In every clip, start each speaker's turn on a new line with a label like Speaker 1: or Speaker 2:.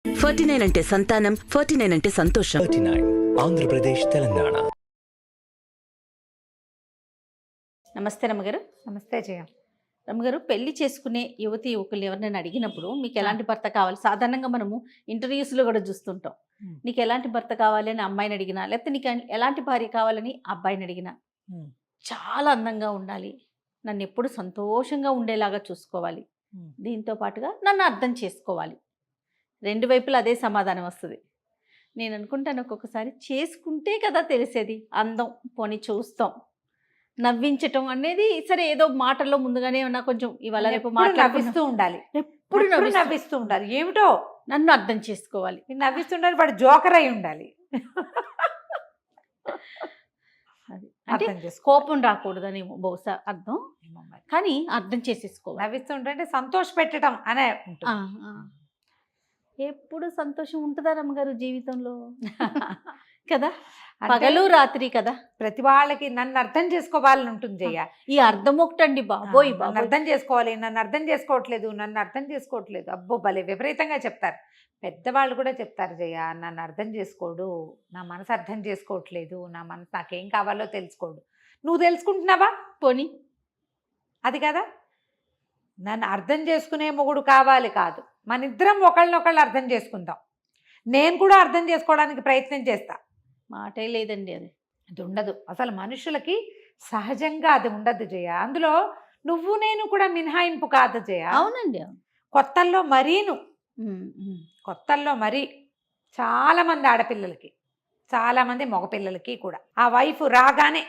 Speaker 1: 49 అంటే సంతానం, 49 అంటే సంతోషం.
Speaker 2: 39 ఆంధ్రప్రదేశ్ తెలంగాణ.
Speaker 3: నమస్తే రమ్మగారు.
Speaker 4: నమస్తే జయ.
Speaker 3: రమ్మగారు, పెళ్లి చేసుకునే యువతి యువకులు ఎవరినైనా అడిగినప్పుడు మీకు ఎలాంటి భర్త కావాలి, సాధారణంగా మనము ఇంటర్వ్యూస్లో కూడా చూస్తుంటాం. నీకు ఎలాంటి భర్త కావాలి అని అమ్మాయిని అడిగినా, లేకపోతే నీకు ఎలాంటి భార్య కావాలని అబ్బాయిని అడిగినా, చాలా అందంగా ఉండాలి, నన్ను ఎప్పుడు సంతోషంగా ఉండేలాగా చూసుకోవాలి, దీంతో పాటుగా నన్ను అర్థం చేసుకోవాలి. రెండు వైపులా అదే సమాధానం వస్తుంది. నేను అనుకుంటాను ఒక్కొక్కసారి చేసుకుంటే కదా తెలిసేది అందం. పోనీ చూస్తాం, నవ్వించటం అనేది సరే, ఏదో మాటల్లో ముందుగానే ఉన్నా కొంచెం ఇవాళ రేపు
Speaker 4: నవ్విస్తూ ఉండాలి, ఎప్పుడు నవ్విస్తూ ఉండాలి. ఏమిటో
Speaker 3: నన్ను అర్థం చేసుకోవాలి,
Speaker 4: నవ్విస్తుండాలి, వాడు జోకర్ అయి ఉండాలి.
Speaker 3: అంటే కోపం రాకూడదని బహుశా అర్థం, కానీ అర్థం చేసేసుకోవాలి.
Speaker 4: నవ్విస్తుంటే సంతోష పెట్టడం అనే
Speaker 3: ఎప్పుడు సంతోషం ఉంటుందా రమ్మగారు జీవితంలో? కదా, పగలు రాత్రి కదా.
Speaker 4: ప్రతి వాళ్ళకి నన్ను అర్థం చేసుకోవాలని ఉంటుంది జయ.
Speaker 3: ఈ అర్థం ఒకటండి బాబోయ్,
Speaker 4: అర్థం చేసుకోవాలి, నన్ను అర్థం చేసుకోవట్లేదు, నన్ను అర్థం చేసుకోవట్లేదు. అబ్బో భలే విపరీతంగా చెప్తారు. పెద్దవాళ్ళు కూడా చెప్తారు జయ, నన్ను అర్థం చేసుకోడు, నా మనసు అర్థం చేసుకోవట్లేదు, నా మనసు నాకేం కావాలో తెలుసుకోడు. నువ్వు తెలుసుకుంటున్నావా?
Speaker 3: పోనీ
Speaker 4: అది కదా, నన్ను అర్థం చేసుకునే మొగుడు కావాలి కాదు, మన ఇద్దరం ఒకళ్ళనొకళ్ళు అర్థం చేసుకుందాం. నేను కూడా అర్థం చేసుకోవడానికి ప్రయత్నం చేస్తా.
Speaker 3: మాటే లేదండి,
Speaker 4: అది ఉండదు అసలు. మనుషులకి సహజంగా అది ఉండదు జయ. అందులో నువ్వు నేను కూడా మినహాయింపు కాదు జయ.
Speaker 3: అవునండి.
Speaker 4: కొత్తల్లో మరీను, కొత్తల్లో మరీ చాలామంది ఆడపిల్లలకి, చాలామంది మగపిల్లలకి కూడా ఆ వైఫ్ రాగానే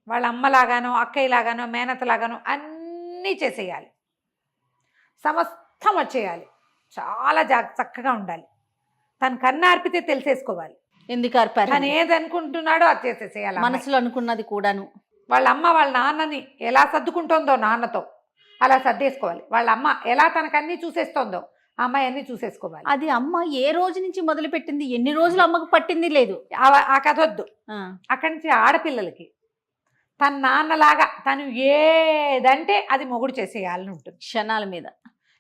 Speaker 4: వాళ్ళ అమ్మలాగానో అక్కయ్యలాగానో మేనతలాగానో అన్నీ చేసేయాలి, సమస్తం వచ్చేయాలి, చాలా చక్కగా ఉండాలి, తను కన్ను ఆర్పితే తెలిసేసుకోవాలి
Speaker 3: ఎందుకు అర్పారు,
Speaker 4: తను ఏదనుకుంటున్నాడో అది చేసేసేయాలి.
Speaker 3: మనసులో అనుకున్నది కూడాను.
Speaker 4: వాళ్ళ అమ్మ వాళ్ళ నాన్నని ఎలా సర్దుకుంటుందో నాన్నతో అలా సర్దేసుకోవాలి. వాళ్ళ అమ్మ ఎలా తనకన్నీ చూసేస్తోందో ఆ అమ్మాయి అన్నీ చూసేసుకోవాలి.
Speaker 3: అది అమ్మ ఏ రోజు నుంచి మొదలు పెట్టింది, ఎన్ని రోజులు అమ్మకు పట్టింది లేదు,
Speaker 4: ఆ కథ వద్దు. అక్కడి నుంచి ఆడపిల్లలకి తన నాన్నలాగా తను ఏదంటే అది మొగుడు చేసేయాలని ఉంటుంది.
Speaker 3: క్షణాల మీద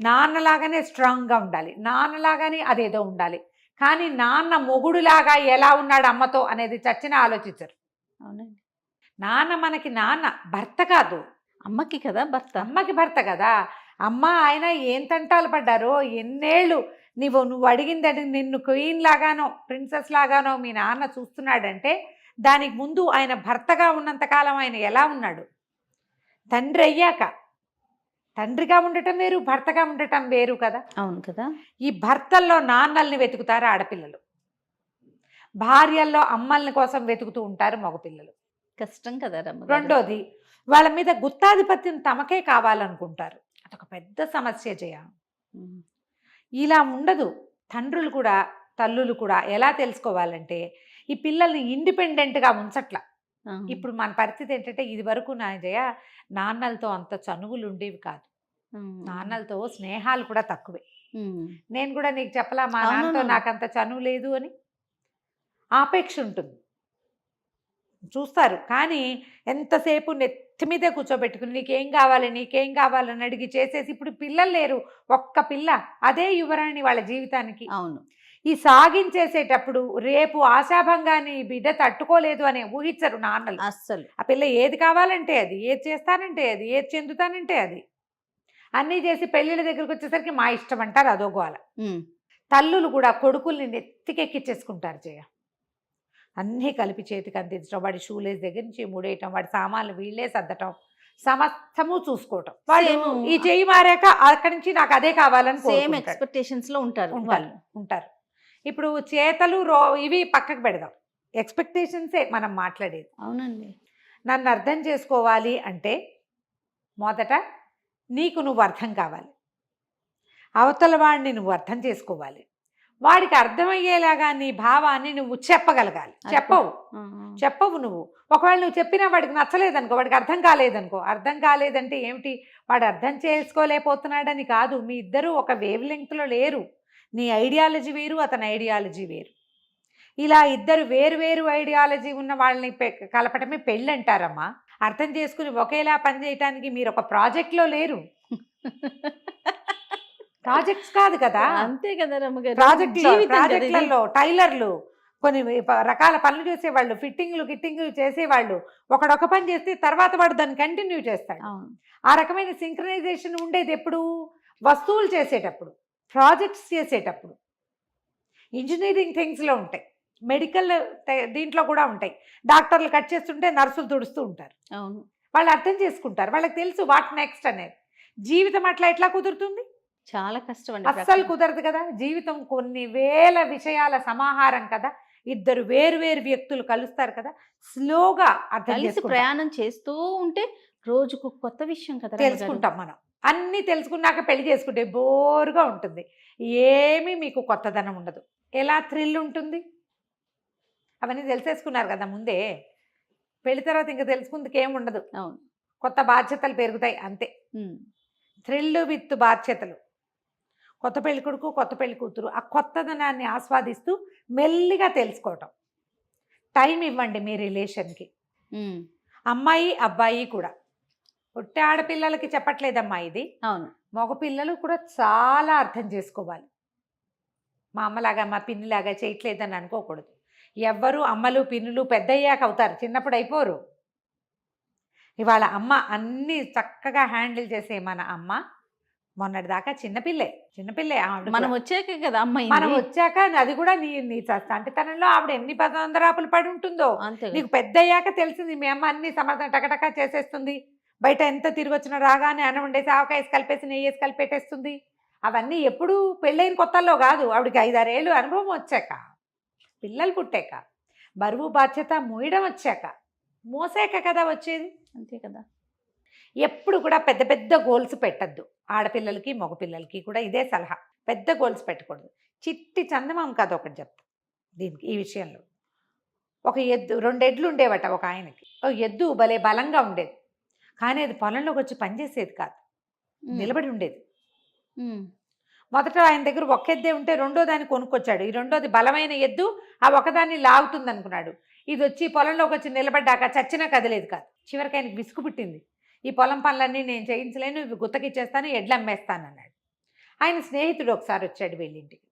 Speaker 4: నాన్నలాగానే స్ట్రాంగ్గా ఉండాలి, నాన్నలాగానే అదేదో ఉండాలి. కానీ నాన్న మొగుడులాగా ఎలా ఉన్నాడు అమ్మతో అనేది చచ్చినా ఆలోచించరు.
Speaker 3: అవునండి.
Speaker 4: నాన్న మనకి నాన్న, భర్త కాదు.
Speaker 3: అమ్మకి కదా భర్త,
Speaker 4: అమ్మకి భర్త కదా. అమ్మ ఆయన ఏం తంటాలు పడ్డారో ఎన్నేళ్ళు. నువ్వు అడిగిందని నిన్ను క్వీన్ లాగానో ప్రిన్సెస్ లాగానో మీ నాన్న చూస్తున్నాడంటే దానికి ముందు ఆయన భర్తగా ఉన్నంతకాలం ఆయన ఎలా ఉన్నాడు? తండ్రి అయ్యాక, తండ్రిగా ఉండటం వేరు, భర్తగా ఉండటం వేరు కదా.
Speaker 3: అవును కదా.
Speaker 4: ఈ భర్తల్లో నాన్నల్ని వెతుకుతారు ఆడపిల్లలు, భార్యల్లో అమ్మల్ని కోసం వెతుకుతూ ఉంటారు మగపిల్లలు.
Speaker 3: కష్టం కదా.
Speaker 4: రెండోది, వాళ్ళ మీద గుత్తాధిపత్యం తమకే కావాలనుకుంటారు. అదొక పెద్ద సమస్య జయ. ఇలా ఉండదు. తండ్రులు కూడా తల్లులు కూడా ఎలా తెలుసుకోవాలంటే ఈ పిల్లల్ని ఇండిపెండెంట్గా ఉంచట్ల. ఇప్పుడు మన పరిస్థితి ఏంటంటే, ఇది వరకు నా జయ నాన్నలతో అంత చనువులు ఉండేవి కాదు, నాన్నలతో స్నేహాలు కూడా తక్కువే. నేను కూడా నీకు చెప్పలా మా నాన్నతో నాకంత చనువు లేదు అని. ఆపేక్ష ఉంటుంది, చూస్తారు. కానీ ఎంతసేపు నెత్తి మీదే కూర్చోబెట్టుకుని నీకేం కావాలి నీకేం కావాలని అడిగి చేసేసి, ఇప్పుడు పిల్లలు లేరు, ఒక్క పిల్ల, అదే యువరాణి వాళ్ళ జీవితానికి.
Speaker 3: అవును.
Speaker 4: ఈ సాగించేసేటప్పుడు రేపు ఆశాభంగాని బిడ్డ తట్టుకోలేదు అని ఊహించరు నాన్నలు
Speaker 3: అస్సలు.
Speaker 4: ఆ పిల్ల ఏది కావాలంటే అది, ఏది చేస్తానంటే అది, ఏది చెందుతానంటే అది, అన్నీ చేసి పెళ్ళిళ్ళ దగ్గరికి వచ్చేసరికి మా ఇష్టం అంటారు, అదో గోల. తల్లులు కూడా కొడుకుల్ని నెత్తికెక్కిచ్చేసుకుంటారు జయ. అన్నీ కలిపి చేతికి అందించడం, వాడి షూలేస్ దగ్గర నుంచి ముడేయటం, వాడి సామాన్లు వీళ్ళే సర్దటం, సమస్తము చూసుకోవటం. వాడు ఈ చెయ్యి మారాక అక్కడి నుంచి నాకు అదే కావాలని
Speaker 3: సేమ్ ఎక్స్పెక్టేషన్స్ లో ఉంటారు.
Speaker 4: ఇప్పుడు చేతలు ఇవి పక్కకు పెడదాం, ఎక్స్పెక్టేషన్సే మనం మాట్లాడేది.
Speaker 3: అవునండి.
Speaker 4: నన్ను అర్థం చేసుకోవాలి అంటే మొదట నీకు నువ్వు అర్థం కావాలి, అవతల వాడిని నువ్వు అర్థం చేసుకోవాలి, వాడికి అర్థమయ్యేలాగా నీ భావాన్ని నువ్వు చెప్పగలగాలి. చెప్పవు నువ్వు. ఒకవేళ నువ్వు చెప్పినా వాడికి నచ్చలేదనుకో, వాడికి అర్థం కాలేదనుకో. అర్థం కాలేదంటే ఏమిటి? వాడు అర్థం చేసుకోలేకపోతున్నాడని కాదు, మీ ఇద్దరూ ఒక వేవ్ లెంగ్త్లో లేరు. నీ ఐడియాలజీ వేరు, అతని ఐడియాలజీ వేరు. ఇలా ఇద్దరు వేరు వేరు ఐడియాలజీ ఉన్న వాళ్ళని కలపటమే పెళ్ళి అంటారమ్మా. అర్థం చేసుకుని ఒకేలా పనిచేయటానికి మీరు ఒక ప్రాజెక్ట్లో లేరు. ప్రాజెక్ట్స్ కాదు కదా,
Speaker 3: అంతే కదా రమ్మగారు.
Speaker 4: ప్రాజెక్టులలో టైలర్లు కొన్ని రకాల పనులు చేసేవాళ్ళు, గిట్టింగ్లు చేసేవాళ్ళు. ఒకడొక పని చేస్తే తర్వాత వాడు దాన్ని కంటిన్యూ చేస్తాడు.
Speaker 3: అవును.
Speaker 4: ఆ రకమైన సింక్రనైజేషన్ ఉండేది ఎప్పుడు? వస్తువులు చేసేటప్పుడు, ప్రాజెక్ట్స్ చేసేటప్పుడు, ఇంజనీరింగ్ థింగ్స్లో ఉంటాయి, మెడికల్ దీంట్లో కూడా ఉంటాయి. డాక్టర్లు కట్ చేస్తుంటే నర్సులు తుడుస్తూ ఉంటారు.
Speaker 3: అవును.
Speaker 4: వాళ్ళు అర్థం చేసుకుంటారు, వాళ్ళకి తెలుసు వాట్ నెక్స్ట్ అనేది. జీవితం అట్లా ఎట్లా కుదురుతుంది?
Speaker 3: చాలా కష్టం అండి.
Speaker 4: అస్సలు కుదరదు కదా. జీవితం కొన్ని వేల విషయాల సమాహారం కదా. ఇద్దరు వేరు వేరు వ్యక్తులు కలుస్తారు కదా, స్లోగా అర్థం
Speaker 3: కలిసి
Speaker 4: చేసుకుంటాం,
Speaker 3: ప్రయాణం చేస్తూ ఉంటే రోజుకు కొత్త విషయం కదా రమ్మగారు.
Speaker 4: తెలుసుకుంటాం. మనం అన్నీ తెలుసుకున్నాక పెళ్లి చేసుకుంటే బోరుగా ఉంటుంది, ఏమీ మీకు కొత్తదనం ఉండదు. ఎలా థ్రిల్ ఉంటుంది? అవన్నీ తెలిసేసుకున్నారు కదా ముందే. పెళ్లి తర్వాత ఇంకా తెలుసుకుందుకు ఏమి ఉండదు.
Speaker 3: అవును.
Speaker 4: కొత్త బాధ్యతలు పెరుగుతాయి అంతే. థ్రిల్ విత్ బాధ్యతలు. కొత్త పెళ్లి కొడుకు, కొత్త పెళ్లి కూతురు ఆ కొత్తదనాన్ని ఆస్వాదిస్తూ మెల్లిగా తెలుసుకోవటం. టైం ఇవ్వండి మీ రిలేషన్కి. అమ్మాయి అబ్బాయి కూడా. పుట్టే ఆడపిల్లలకి చెప్పట్లేదమ్మా ఇది.
Speaker 3: అవును.
Speaker 4: మగపిల్లలు కూడా చాలా అర్థం చేసుకోవాలి. మా అమ్మలాగా మా పిన్నిలాగా చేయట్లేదని అనుకోకూడదు. ఎవ్వరు అమ్మలు పిన్నులు పెద్దయ్యాక అవుతారు, చిన్నప్పుడు అయిపోరు. ఇవాళ అమ్మ అన్నీ చక్కగా హ్యాండిల్ చేసే మన అమ్మ మొన్నటి దాకా చిన్నపిల్లే.
Speaker 3: మనం వచ్చాక కదా అమ్మాయి.
Speaker 4: మనం వచ్చాక అది కూడా నీ చంటితనంలో ఆవిడ ఎన్ని పదందరాపులు పడి ఉంటుందో
Speaker 3: అంతే.
Speaker 4: నీకు పెద్ద అయ్యాక తెలిసింది. మీ అమ్మ అన్ని సమర్థం టకటకా చేసేస్తుంది. బయట ఎంత తిరిగి వచ్చినా రాగానే అన్నం వండేసి ఆవకాయ కలిపేసి నెయ్యి వేసి కలిపెట్టేస్తుంది. అవన్నీ ఎప్పుడు పెళ్ళైన కొత్తల్లో కాదు, ఆవిడకి 5-6 ఏళ్ళు అనుభవం వచ్చాక, పిల్లలు పుట్టాక, బరువు బాధ్యత మోయడం వచ్చాక, మోసాక కదా వచ్చేది.
Speaker 3: అంతే కదా.
Speaker 4: ఎప్పుడు కూడా పెద్ద పెద్ద గోల్స్ పెట్టద్దు. ఆడపిల్లలకి మగపిల్లలకి కూడా ఇదే సలహా. పెద్ద గోల్స్ పెట్టకూడదు. చిట్టి చందమామ కథ ఒకటి చెప్తా దీనికి, ఈ విషయంలో. ఒక ఎద్దు, 2 ఎడ్లు ఉండేవట ఒక ఆయనకి. ఒక ఎద్దు భలే బలంగా ఉండేది, కానీ అది పొలంలోకి వచ్చి పనిచేసేది కాదు, నిలబడి ఉండేది. మొదట ఆయన దగ్గర ఒక ఎద్దే ఉంటే రెండో దాన్ని కొనుక్కొచ్చాడు. ఈ రెండోది బలమైన ఎద్దు, ఆ ఒకదాన్ని లాగుతుంది అనుకున్నాడు. ఇది వచ్చి పొలంలోకి వచ్చి నిలబడ్డాక చచ్చినా కదలేదు కాదు. చివరికి ఆయనకి విసుగు పుట్టింది. ఈ పొలం పనులన్నీ నేను చేయించలేను, ఇవి గుత్తకిచ్చేస్తాను, ఎడ్లు అమ్మేస్తాను అన్నాడు. ఆయన స్నేహితుడు ఒకసారి వచ్చాడు వీళ్ళింటికి.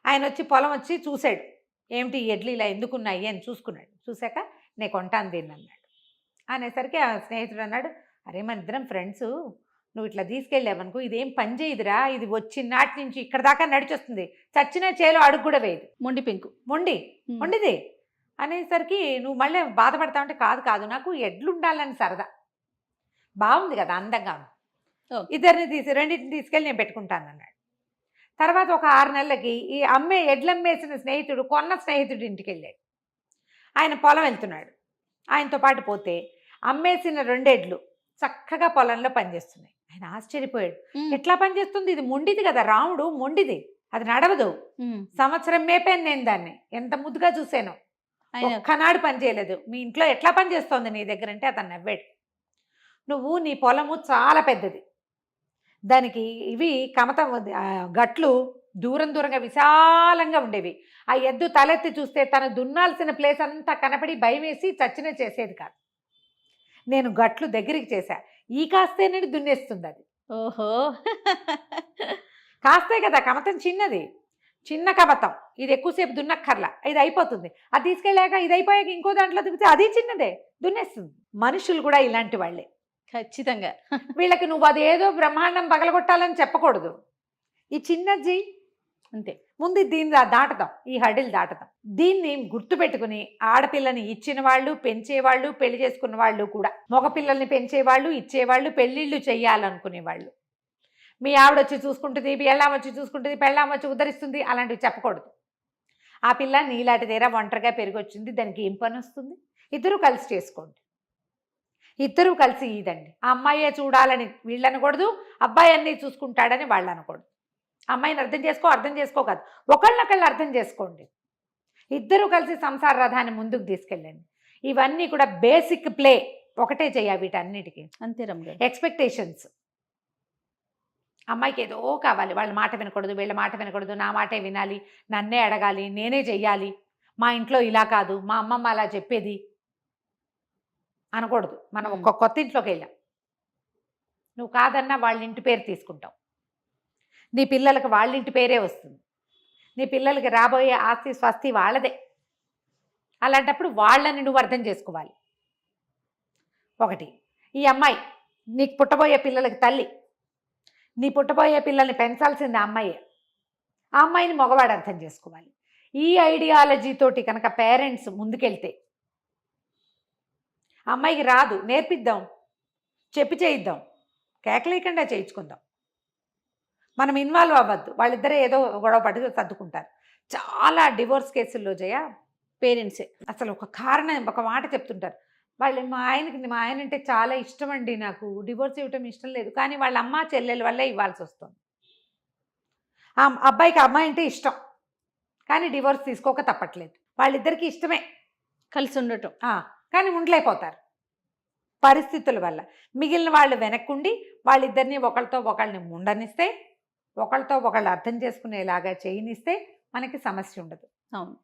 Speaker 4: ఆయన వచ్చి పొలం వచ్చి చూశాడు, ఏమిటి ఈ ఎడ్లు ఇలా ఎందుకున్నాయి అని చూసుకున్నాడు. చూశాక నేను కొంటాను దీన్ని అన్నాడు. అనేసరికి ఆ స్నేహితుడు అన్నాడు, అరే మన ఇద్దరం ఫ్రెండ్స్, నువ్వు ఇట్లా తీసుకెళ్ళావనుకో ఇదేం పని చేయదురా, ఇది వచ్చిన నాటి నుంచి ఇక్కడ దాకా నడిచొస్తుంది, చచ్చిన చేలో అడుగు కూడా వేయదు,
Speaker 3: మొండి పెంకు
Speaker 4: మొండిది అనేసరికి నువ్వు మళ్ళీ బాధపడతావంటే కాదు నాకు ఎడ్లు ఉండాలని సరదా. బాగుంది కదా అందంగా, ఇద్దరిని రెండింటిని తీసుకెళ్ళి నేను పెట్టుకుంటాను అన్నాడు. తర్వాత ఒక 6 నెలలకి ఈ ఎడ్లమ్మేసిన స్నేహితుడు కొన్న స్నేహితుడి ఇంటికి వెళ్ళాడు. ఆయన పొలం వెళ్తున్నాడు, ఆయనతో పాటు పోతే అమ్మేసిన 2 ఎడ్లు చక్కగా పొలంలో పనిచేస్తున్నాయి. ఆయన ఆశ్చర్యపోయాడు, ఎట్లా పనిచేస్తుంది, ఇది మొండిది కదా, రాముడు మొండిది, అది నడవదు, సంవత్సరం మేపాను నేను దాన్ని, ఎంత ముద్దుగా చూశాను, ఒక్కనాడు పని చేయలేదు, మీ ఇంట్లో ఎట్లా పని చేస్తోంది నీ దగ్గర అంటే అతను నవ్వాడు. నువ్వు నీ పొలము చాలా పెద్దది, దానికి ఇవి కమతం గట్లు దూరంగా విశాలంగా ఉండేవి. ఆ ఎద్దు తలెత్తి చూస్తే తను దున్నాల్సిన ప్లేస్ అంతా కనపడి భయం వేసి చచ్చిన చేసేది కాదు. నేను గట్లు దగ్గరికి చేశా, ఈ కాస్తేనే దున్నేస్తుంది అది.
Speaker 3: ఓహో,
Speaker 4: కాస్తే కదా కమతం చిన్నది, చిన్న కమతం, ఇది ఎక్కువసేపు దున్నక్కర్లా, ఇది అయిపోతుంది. అది తీసుకెళ్ళాక ఇది అయిపోయాక ఇంకో దాంట్లో దిగితే అది చిన్నదే, దున్నేస్తుంది. మనుషులు కూడా ఇలాంటి వాళ్ళే
Speaker 3: ఖచ్చితంగా.
Speaker 4: వీళ్ళకి నువ్వు అదేదో బ్రహ్మాండం పగలగొట్టాలని చెప్పకూడదు, ఈ చిన్నది
Speaker 3: అంతే,
Speaker 4: ముందు దీన్ని దాటదాం, ఈ హడిల్ దాటదాం. దీన్ని గుర్తుపెట్టుకుని ఆడపిల్లని ఇచ్చిన వాళ్ళు, పెంచేవాళ్ళు, పెళ్లి చేసుకున్న వాళ్ళు కూడా, మగపిల్లల్ని పెంచేవాళ్ళు, ఇచ్చేవాళ్ళు, పెళ్ళిళ్ళు చెయ్యాలనుకునే వాళ్ళు, మీ ఆవిడ వచ్చి చూసుకుంటుంది, పెళ్ళాం వచ్చి చూసుకుంటుంది, పెళ్ళాం వచ్చి ఉద్ధరిస్తుంది అలాంటివి చెప్పకూడదు. ఆ పిల్ల నీలాంటి దగ్గర ఒంటరిగా పెరిగి వచ్చింది, దానికి ఏం పని వస్తుంది, ఇద్దరూ కలిసి చేసుకోండి, ఇద్దరూ కలిసి ఇదండి. ఆ అమ్మాయే చూడాలని వీళ్ళు అనకూడదు, అబ్బాయి అన్నీ చూసుకుంటాడని వాళ్ళు అనకూడదు. అమ్మాయిని అర్థం చేసుకోకాదు, ఒకళ్ళనొకళ్ళు అర్థం చేసుకోండి, ఇద్దరూ కలిసి సంసార రథాన్ని ముందుకు తీసుకెళ్ళండి. ఇవన్నీ కూడా బేసిక్ ప్లే ఒకటే చేయాలి వీటన్నిటికీ.
Speaker 3: అంతే రమ్మ.
Speaker 4: ఎక్స్పెక్టేషన్స్, అమ్మాయికి ఏదో కావాలి, వాళ్ళ మాట వినకూడదు, వీళ్ళ మాట వినకూడదు, నా మాటే వినాలి, నన్నే అడగాలి, నేనే చెయ్యాలి, మా ఇంట్లో ఇలా కాదు, మా అమ్మమ్మ అలా చెప్పేది అనకూడదు. మనం ఒక్క కొత్త ఇంట్లోకి వెళ్ళాం, నువ్వు కాదన్నా వాళ్ళ ఇంటి పేరు తీసుకుంటావు. నీ పిల్లలకు వాళ్ళింటి పేరే వస్తుంది, నీ పిల్లలకి రాబోయే ఆస్తి స్వస్తి వాళ్ళదే. అలాంటప్పుడు వాళ్ళని నువ్వు అర్థం చేసుకోవాలి. ఒకటి, ఈ అమ్మాయి నీకు పుట్టబోయే పిల్లలకి తల్లి, నీ పుట్టబోయే పిల్లల్ని పెంచాల్సింది ఆ అమ్మాయే. ఆ అమ్మాయిని మగవాడు అర్థం చేసుకోవాలి. ఈ ఐడియాలజీతోటి కనుక పేరెంట్స్ ముందుకెళ్తే, అమ్మాయికి రాదు నేర్పిద్దాం, చెప్పి చేయిద్దాం, కేకలేకుండా చేయించుకుందాం, మనం ఇన్వాల్వ్ అవ్వద్దు, వాళ్ళిద్దరే ఏదో గొడవ పడి సర్దుకుంటారు. చాలా డివోర్స్ కేసుల్లో జయ
Speaker 3: పేరెంట్సే
Speaker 4: అసలు ఒక కారణం, ఒక మాట చెప్తుంటారు, వాళ్ళు మా ఆయన అంటే చాలా ఇష్టం అండి, నాకు డివోర్స్ ఇవ్వటం ఇష్టం లేదు, కానీ వాళ్ళ అమ్మ చెల్లెల వల్లే ఇవ్వాల్సి వస్తుంది. ఆ అబ్బాయికి అమ్మాయి అంటే ఇష్టం, కానీ డివోర్స్ తీసుకోక తప్పట్లేదు. వాళ్ళిద్దరికీ ఇష్టమే
Speaker 3: కలిసి ఉండటం,
Speaker 4: కానీ ఉండలేకపోతారు పరిస్థితుల వల్ల. మిగిలిన వాళ్ళు వెనక్కుండి వాళ్ళిద్దరిని ఒకళ్ళతో ఒకళ్ళని ఉండనిస్తే, ఒకళ్ళతో ఒకళ్ళు అర్థం చేసుకునేలాగా చేయనిస్తే మనకి సమస్య ఉండదు.
Speaker 3: అవును,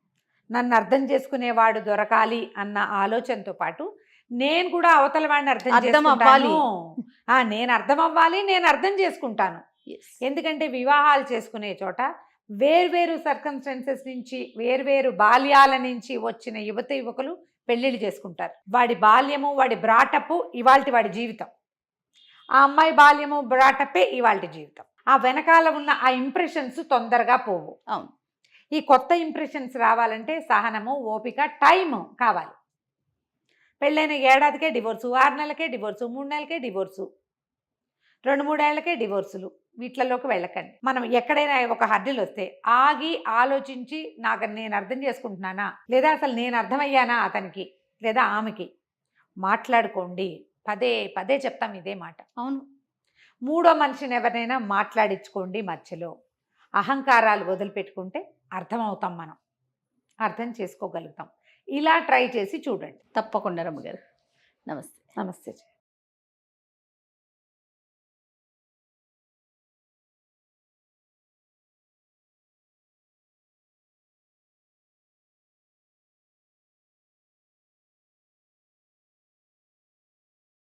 Speaker 4: నన్ను అర్థం చేసుకునేవాడు దొరకాలి అన్న ఆలోచనతో పాటు నేను కూడా అవతల వాడిని అర్థం
Speaker 3: అవ్వాలి.
Speaker 4: నేను అర్థం అవ్వాలి, నేను అర్థం చేసుకుంటాను.
Speaker 3: Yes.
Speaker 4: ఎందుకంటే వివాహాలు చేసుకునే చోట వేర్వేరు సర్కమ్స్టెన్సెస్ నుంచి, వేర్వేరు బాల్యాల నుంచి వచ్చిన యువకులు పెళ్ళిళ్ళు చేసుకుంటారు. వాడి బాల్యము, వాడి బ్రాటప్ ఇవాల్టి వాడి జీవితం, ఆ అమ్మాయి బాల్యము బ్రాటప్పే ఇవాల్టి జీవితం. ఆ వెనకాల ఉన్న ఆ ఇంప్రెషన్స్ తొందరగా పోవు.
Speaker 3: అవును,
Speaker 4: ఈ కొత్త ఇంప్రెషన్స్ రావాలంటే సహనము, ఓపిక, టైము కావాలి. పెళ్ళైన ఏడాదికే డివోర్సు, 6 నెలలకే డివోర్సు, 3 నెలలకే డివోర్సు, 2-3 ఏళ్లకే డివోర్సులు, వీటిలోకి వెళ్ళకండి. మనం ఎక్కడైనా ఒక హర్డిల్ వస్తే ఆగి ఆలోచించి, నేను అర్థం చేసుకుంటున్నానా, లేదా అసలు నేను అర్థమయ్యానా అతనికి లేదా ఆమెకి, మాట్లాడుకోండి. పదే పదే చెప్తాం ఇదే మాట.
Speaker 3: అవును.
Speaker 4: మూడో మనిషిని ఎవరినైనా మాట్లాడించుకోండి. మధ్యలో అహంకారాలు వదిలిపెట్టుకుంటే అర్థమవుతాం, మనం అర్థం చేసుకోగలుగుతాం. ఇలా ట్రై చేసి చూడండి.
Speaker 3: తప్పకుండా రమ్మ గారు. నమస్తే.
Speaker 4: నమస్తే.